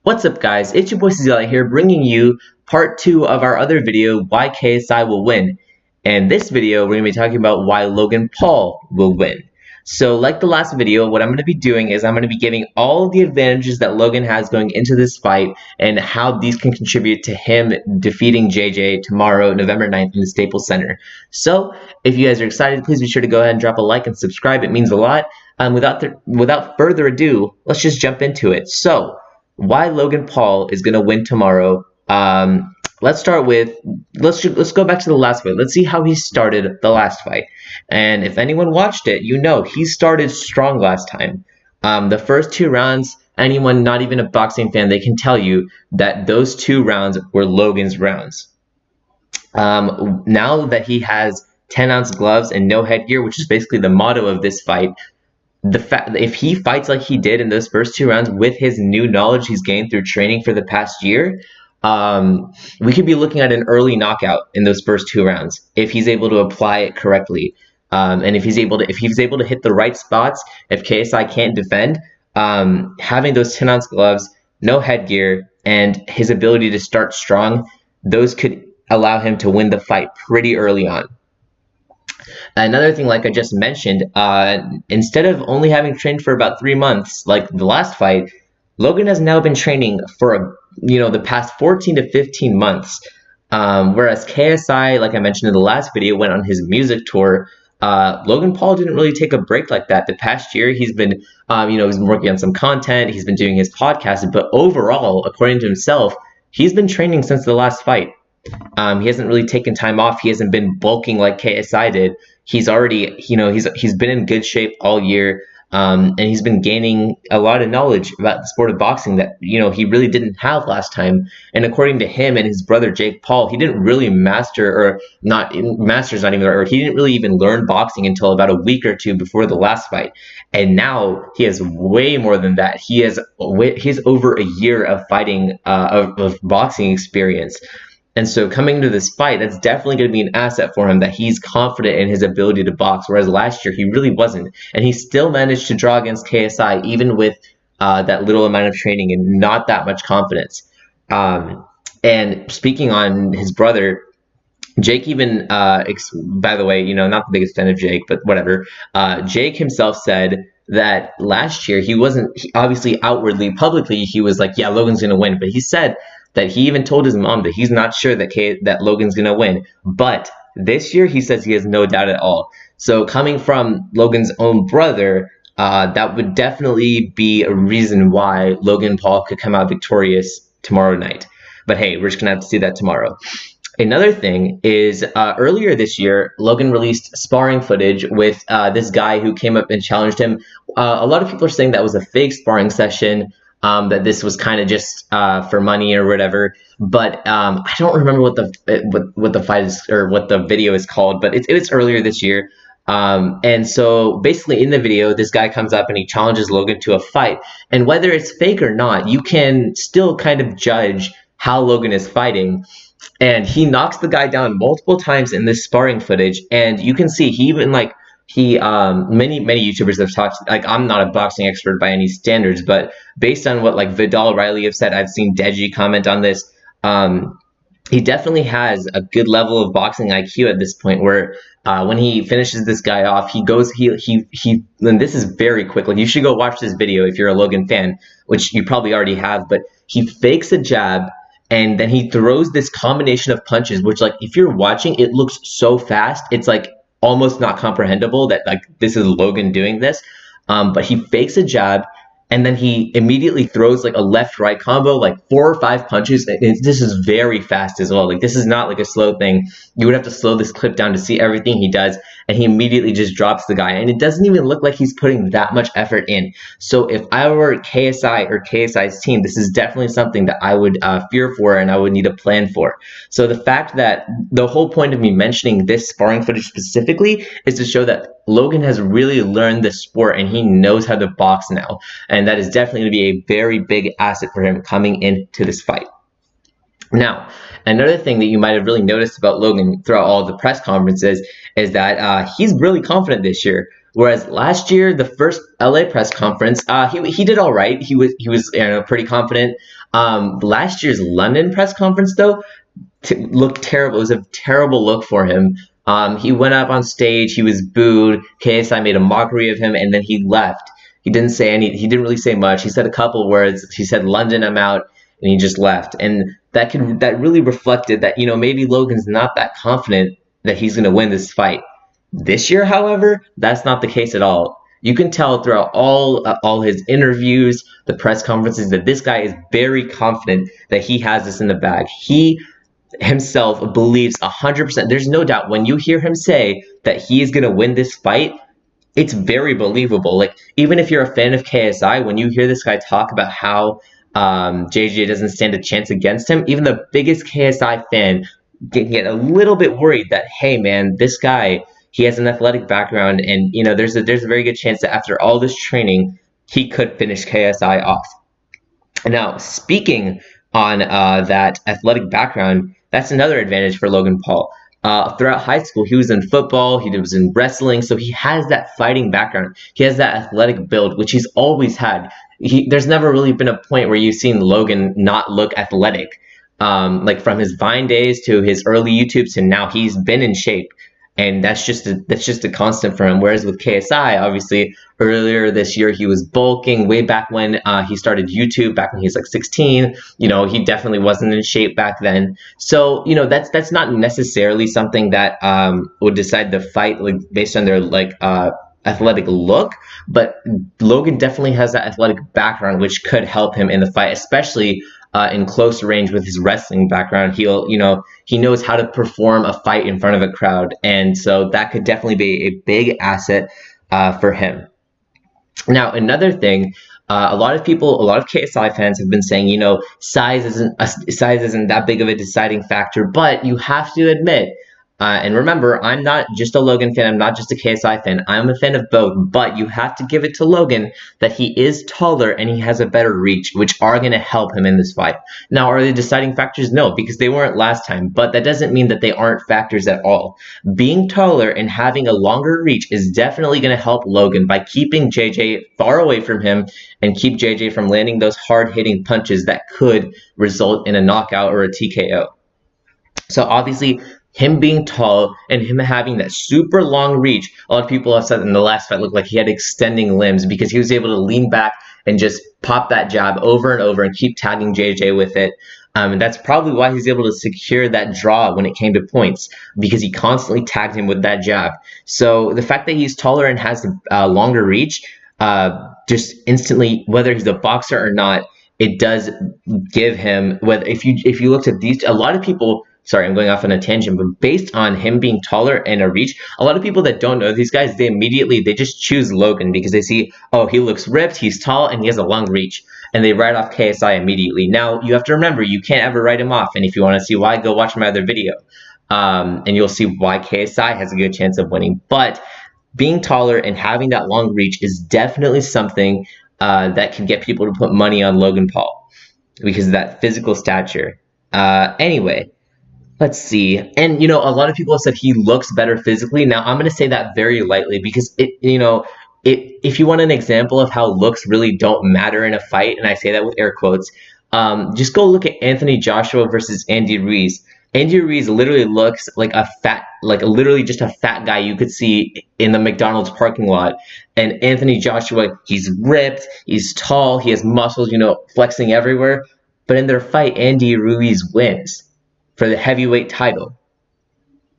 What's up, guys? It's your boy CZL here, bringing you part 2 of our other video, Why KSI Will Win. And this video, we're going to be talking about why Logan Paul will win. So like the last video, what I'm going to be doing is I'm going to be giving all of the advantages that Logan has going into this fight and how these can contribute to him defeating JJ tomorrow, November 9th in the Staples Center. So if you guys are excited, please be sure to go ahead and drop a like and subscribe. It means a lot. Without further ado, let's just jump into it. So why Logan Paul is going to win tomorrow. Let's go back to the last fight. Let's see how he started the last fight. And if anyone watched it, you know he started strong last time. The first 2 rounds, anyone not even a boxing fan, they can tell you that those 2 rounds were Logan's rounds. Now that he has 10-ounce gloves and no headgear, which is basically the motto of this fight, the fact that if he fights like he did in those first 2 rounds with his new knowledge he's gained through training for the past year, we could be looking at an early knockout in those first 2 rounds if he's able to apply it correctly. And if he's able to hit the right spots, if KSI can't defend, having those 10-ounce gloves, no headgear, and his ability to start strong, those could allow him to win the fight pretty early on. Another thing, like I just mentioned, instead of only having trained for about 3 months, like the last fight, Logan has now been training for the past 14 to 15 months. Whereas KSI, like I mentioned in the last video, went on his music tour. Logan Paul didn't really take a break like that. The past year, he's been, he's been working on some content. He's been doing his podcast, but overall, according to himself, he's been training since the last fight. He hasn't really taken time off. He hasn't been bulking like KSI did. He's already, he's been in good shape all year, and he's been gaining a lot of knowledge about the sport of boxing that, he really didn't have last time. And according to him and his brother Jake Paul, he didn't really he didn't really even learn boxing until about a week or 2 before the last fight. And now he has way more than that. He has over a year of fighting, of boxing experience. And so coming to this fight, that's definitely going to be an asset for him, that he's confident in his ability to box, whereas last year he really wasn't. And he still managed to draw against KSI, even with that little amount of training and not that much confidence. And speaking on his brother, Jake even, by the way, not the biggest fan of Jake, but whatever. Jake himself said that last year obviously outwardly, publicly, he was like, yeah, Logan's going to win. But he said that he even told his mom that he's not sure that Logan's going to win. But this year, he says he has no doubt at all. So coming from Logan's own brother, that would definitely be a reason why Logan Paul could come out victorious tomorrow night. But hey, we're just going to have to see that tomorrow. Another thing is, earlier this year, Logan released sparring footage with this guy who came up and challenged him. A lot of people are saying that was a fake sparring session, that this was kind of just for money or whatever. But I don't remember what the fight is, or what the video is called, but it's earlier this year. And so basically in the video, this guy comes up and he challenges Logan to a fight. And whether it's fake or not, you can still kind of judge how Logan is fighting. And he knocks the guy down multiple times in this sparring footage. And you can see he even many YouTubers have talked, like, I'm not a boxing expert by any standards, but based on what like Vidal Riley have said, I've seen Deji comment on this. He definitely has a good level of boxing IQ at this point, where when he finishes this guy off, he and this is very quick. Like, you should go watch this video if you're a Logan fan, which you probably already have, but he fakes a jab and then he throws this combination of punches, which, like, if you're watching, it looks so fast. It's like almost not comprehensible that, like, this is Logan doing this. But he fakes a jab, and then he immediately throws like a left-right combo, like 4 or 5 punches. This is very fast as well. Like, this is not like a slow thing. You would have to slow this clip down to see everything he does, and he immediately just drops the guy. And it doesn't even look like he's putting that much effort in. So if I were KSI or KSI's team, this is definitely something that I would fear for, and I would need a plan for. So the fact that the whole point of me mentioning this sparring footage specifically is to show that Logan has really learned the sport and he knows how to box now. And that is definitely going to be a very big asset for him coming into this fight. Now, another thing that you might have really noticed about Logan throughout all the press conferences is that he's really confident this year. Whereas last year, the first LA press conference, he did all right. He was pretty confident. Last year's London press conference though looked terrible. It was a terrible look for him. He went up on stage. He was booed. KSI made a mockery of him, and then he left. He didn't say any. He didn't really say much. He said a couple words. He said, "London, I'm out," and he just left. And that really reflected that maybe Logan's not that confident that he's going to win this fight. This year, however, that's not the case at all. You can tell throughout all his interviews, the press conferences, that this guy is very confident that he has this in the bag. He himself believes 100%. There's no doubt when you hear him say that he is going to win this fight, it's very believable. Like, even if you're a fan of KSI, when you hear this guy talk about how JJ doesn't stand a chance against him, even the biggest KSI fan can get a little bit worried that, hey man, this guy, he has an athletic background, and there's a very good chance that after all this training, he could finish KSI off. Now, speaking on that athletic background, that's another advantage for Logan Paul. Throughout high school, he was in football, he was in wrestling, so he has that fighting background. He has that athletic build, which he's always had. There's never really been a point where you've seen Logan not look athletic. Like from his Vine days to his early YouTubes to now, he's been in shape. And that's just a constant for him. Whereas with KSI, obviously, earlier this year, he was bulking. Way back when he started YouTube, back when he was like 16, he definitely wasn't in shape back then. So, that's not necessarily something that would decide the fight, like based on their athletic look. But Logan definitely has that athletic background, which could help him in the fight, especially in close range with his wrestling background. He knows how to perform a fight in front of a crowd, and so that could definitely be a big asset for him. Now, another thing, a lot of KSI fans have been saying, size isn't that big of a deciding factor, but you have to admit. And remember, I'm not just a Logan fan. I'm not just a KSI fan. I'm a fan of both. But you have to give it to Logan that he is taller and he has a better reach, which are going to help him in this fight. Now, are they deciding factors? No, because they weren't last time. But that doesn't mean that they aren't factors at all. Being taller and having a longer reach is definitely going to help Logan by keeping JJ far away from him and keep JJ from landing those hard-hitting punches that could result in a knockout or a TKO. So obviously, him being tall and him having that super long reach, a lot of people have said in the last fight looked like he had extending limbs because he was able to lean back and just pop that jab over and over and keep tagging JJ with it. And that's probably why he's able to secure that draw when it came to points, because he constantly tagged him with that jab. So the fact that he's taller and has a longer reach, just instantly, whether he's a boxer or not, it does give him, if you looked at these, a lot of people, sorry, I'm going off on a tangent, but based on him being taller and a reach, a lot of people that don't know these guys, they just choose Logan because they see, oh, he looks ripped, he's tall, and he has a long reach, and they write off KSI immediately. Now, you have to remember, you can't ever write him off, and if you want to see why, go watch my other video, and you'll see why KSI has a good chance of winning. But being taller and having that long reach is definitely something that can get people to put money on Logan Paul because of that physical stature. Anyway, let's see. And, a lot of people have said he looks better physically. Now, I'm going to say that very lightly because if you want an example of how looks really don't matter in a fight, and I say that with air quotes, just go look at Anthony Joshua versus Andy Ruiz. Andy Ruiz literally looks like literally just a fat guy you could see in the McDonald's parking lot. And Anthony Joshua, he's ripped, he's tall, he has muscles, flexing everywhere. But in their fight, Andy Ruiz wins for the heavyweight title.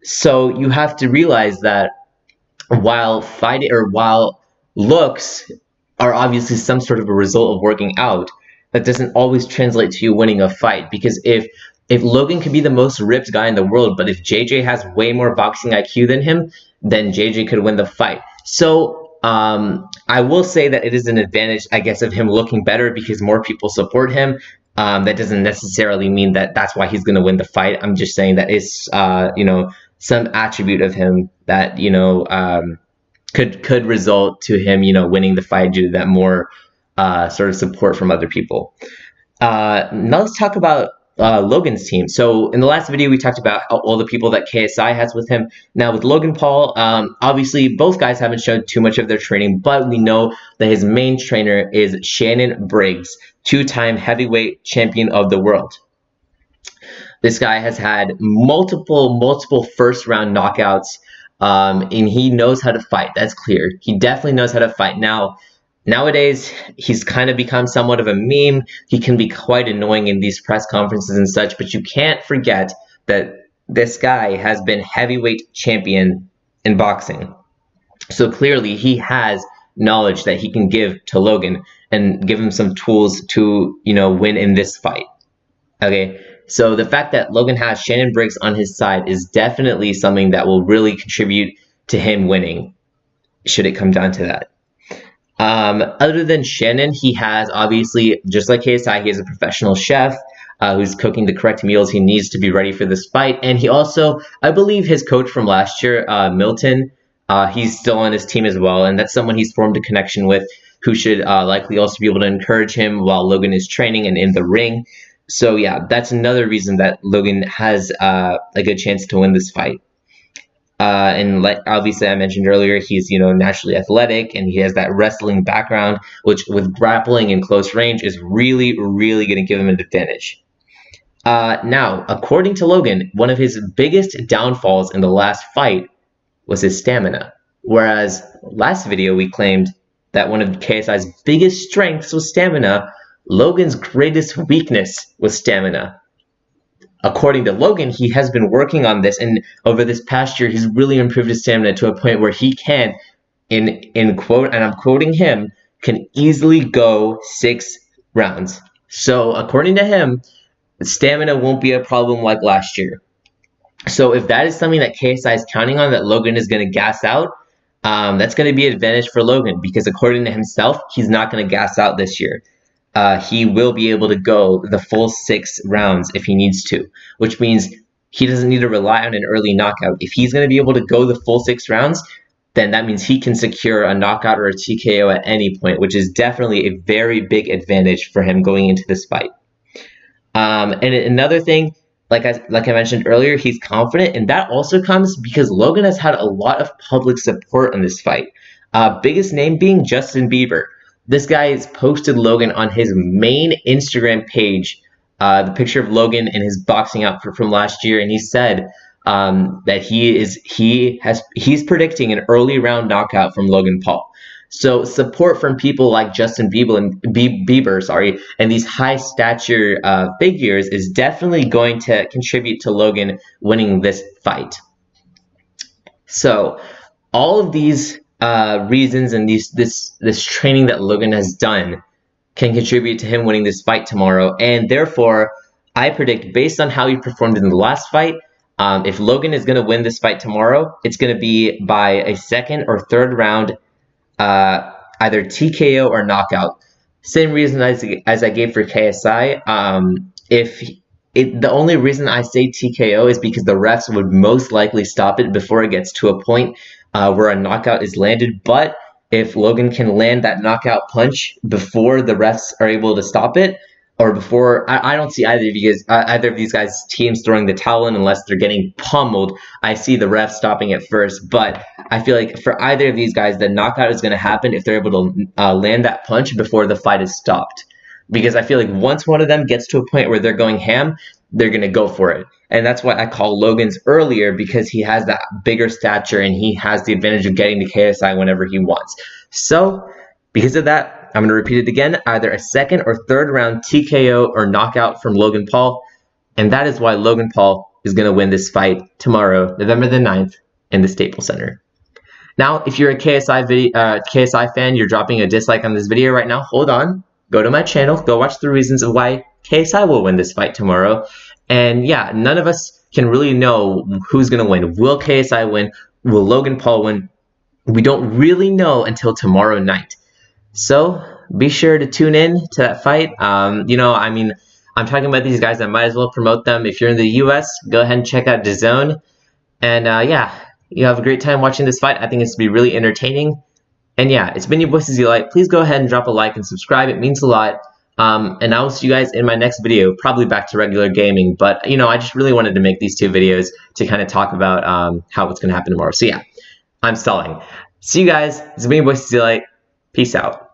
So you have to realize that while looks are obviously some sort of a result of working out, that doesn't always translate to you winning a fight. Because if Logan could be the most ripped guy in the world, but if JJ has way more boxing IQ than him, then JJ could win the fight. So I will say that it is an advantage, I guess, of him looking better because more people support him. That doesn't necessarily mean that that's why he's going to win the fight. I'm just saying that it's, some attribute of him that, could result to him, winning the fight due to that more sort of support from other people. Now let's talk about Logan's team. So in the last video, we talked about all the people that KSI has with him. Now with Logan Paul, obviously both guys haven't shown too much of their training, but we know that his main trainer is Shannon Briggs, two-time heavyweight champion of the world. This guy has had multiple first-round knockouts, and he knows how to fight. That's clear. He definitely knows how to fight. Nowadays, he's kind of become somewhat of a meme. He can be quite annoying in these press conferences and such, but you can't forget that this guy has been heavyweight champion in boxing. So clearly, he has knowledge that he can give to Logan and give him some tools to, win in this fight. Okay, so the fact that Logan has Shannon Briggs on his side is definitely something that will really contribute to him winning, should it come down to that. Other than Shannon, he has, obviously, just like KSI, he has a professional chef who's cooking the correct meals he needs to be ready for this fight. And he also, I believe his coach from last year, Milton, he's still on his team as well. And that's someone he's formed a connection with, who should likely also be able to encourage him while Logan is training and in the ring. So yeah, that's another reason that Logan has a good chance to win this fight. And like obviously I mentioned earlier, he's naturally athletic, and he has that wrestling background, which with grappling in close range is really going to give him an advantage. Now, according to Logan, one of his biggest downfalls in the last fight was his stamina. Whereas last video we claimed that one of KSI's biggest strengths was stamina, Logan's greatest weakness was stamina. According to Logan, he has been working on this, and over this past year, he's really improved his stamina to a point where he can, in quote, and I'm quoting him, can easily go 6 rounds. So according to him, stamina won't be a problem like last year. So if that is something that KSI is counting on, that Logan is going to gas out, that's going to be an advantage for Logan, because according to himself, he's not going to gas out this year. He will be able to go the full 6 rounds if he needs to, which means he doesn't need to rely on an early knockout. If he's going to be able to go the full 6 rounds, then that means he can secure a knockout or a TKO at any point, which is definitely a very big advantage for him going into this fight. And another thing, like I mentioned earlier, he's confident, and that also comes because Logan has had a lot of public support in this fight. Biggest name being Justin Bieber. This guy has posted Logan on his main Instagram page, the picture of Logan in his boxing outfit from last year, and he said that he's predicting an early round knockout from Logan Paul. So support from people like Justin Bieber and these high stature figures is definitely going to contribute to Logan winning this fight. So all of these reasons and this training that Logan has done can contribute to him winning this fight tomorrow, and therefore I predict, based on how he performed in the last fight, if Logan is going to win this fight tomorrow, it's going to be by a 2nd or 3rd round, either TKO or knockout. Same reason as I gave for KSI. The only reason I say TKO is because the refs would most likely stop it before it gets to a point where a knockout is landed. But if Logan can land that knockout punch before the refs are able to stop it, or before, I don't see either of these guys' teams throwing the towel in unless they're getting pummeled. I see the refs stopping it first, but I feel like for either of these guys, the knockout is going to happen if they're able to land that punch before the fight is stopped. Because I feel like once one of them gets to a point where they're going ham, they're going to go for it. And that's why I call Logan's earlier, because he has that bigger stature and he has the advantage of getting to KSI whenever he wants. So, because of that, I'm going to repeat it again, either a 2nd or 3rd round TKO or knockout from Logan Paul. And that is why Logan Paul is going to win this fight tomorrow, November the 9th, in the Staples Center. Now, if you're a KSI fan, you're dropping a dislike on this video right now, hold on. Go to my channel, go watch the reasons of why KSI will win this fight tomorrow. And yeah, none of us can really know who's going to win. Will KSI win? Will Logan Paul win? We don't really know until tomorrow night. So be sure to tune in to that fight. I'm talking about these guys, I might as well promote them. If you're in the US, go ahead and check out DAZN. And yeah, you have a great time watching this fight. I think it's going to be really entertaining. And yeah, it's been your boy CZ Light. Please go ahead and drop a like and subscribe. It means a lot. And I will see you guys in my next video, probably back to regular gaming. But, I just really wanted to make these 2 videos to kind of talk about how what's going to happen tomorrow. So yeah, I'm stalling. See you guys. This is me, your boy Cecile. Peace out.